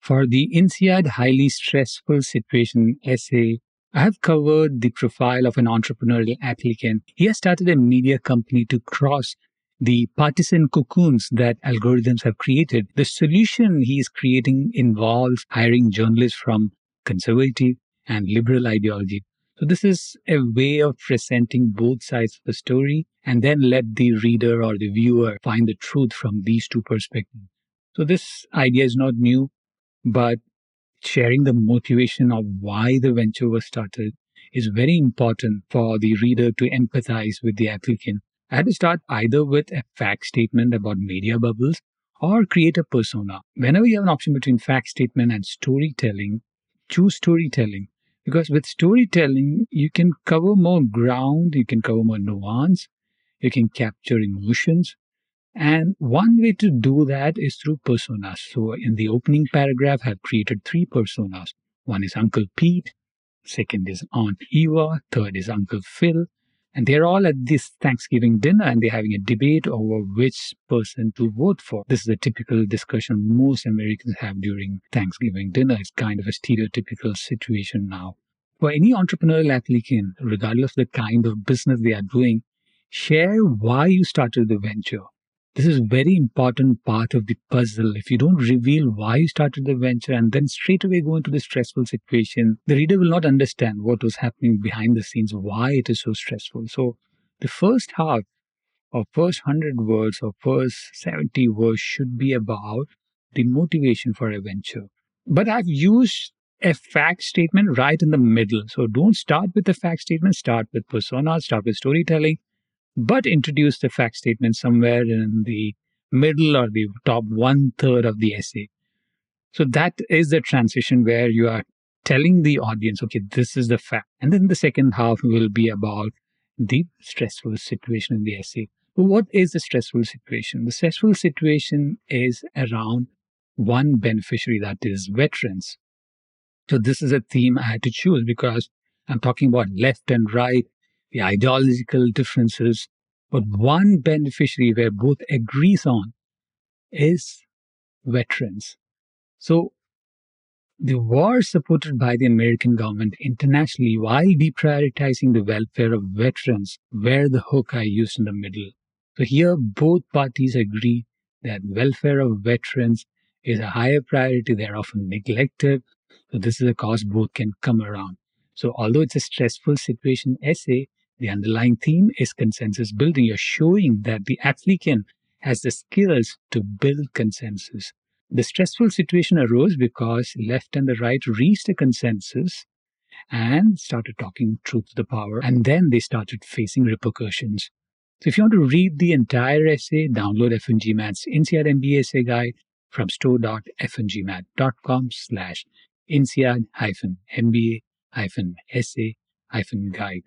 For the INSEAD Highly Stressful Situation essay, I have covered the profile of an entrepreneurial applicant. He has started a media company to cross the partisan cocoons that algorithms have created. The solution he is creating involves hiring journalists from conservative and liberal ideology. So this is a way of presenting both sides of the story and then let the reader or the viewer find the truth from these two perspectives. So this idea is not new, but sharing the motivation of why the venture was started is very important for the reader to empathize with the applicant. I had to start either with a fact statement about media bubbles or create a persona. Whenever you have an option between fact statement and storytelling, choose storytelling. Because with storytelling, you can cover more ground, you can cover more nuance, you can capture emotions. And one way to do that is through personas. So in the opening paragraph, I've created 3 personas. One is Uncle Pete, second is Aunt Eva, third is Uncle Phil. And they're all at this Thanksgiving dinner and they're having a debate over which person to vote for. This is a typical discussion most Americans have during Thanksgiving dinner. It's kind of a stereotypical situation now. For any entrepreneurial applicant, regardless of the kind of business they are doing, share why you started the venture. This is a very important part of the puzzle. If you don't reveal why you started the venture and then straight away go into the stressful situation, the reader will not understand what was happening behind the scenes, why it is so stressful. So the first half or first 100 words or first 70 words should be about the motivation for a venture. But I've used a fact statement right in the middle. So don't start with the fact statement, start with persona, start with storytelling, but introduce the fact statement somewhere in the middle or the top 1/3 of the essay. So that is the transition where you are telling the audience, okay, this is the fact. And then the second half will be about the stressful situation in the essay. So what is the stressful situation? The stressful situation is around one beneficiary, that is veterans. So this is a theme I had to choose because I'm talking about left and right, the ideological differences. But one beneficiary where both agrees on is veterans. So the war supported by the American government internationally while deprioritizing the welfare of veterans were the hook I used in the middle. So here both parties agree that welfare of veterans is a higher priority. They're often neglected. So this is a cause both can come around. So although it's a stressful situation essay, the underlying theme is consensus building. You're showing that the applicant has the skills to build consensus. The stressful situation arose because left and the right reached a consensus and started talking truth to the power, and then they started facing repercussions. So if you want to read the entire essay, download FNGMAT's INSEAD MBA essay guide from store.fngmat.com/INSEAD-MBA-essay-guide.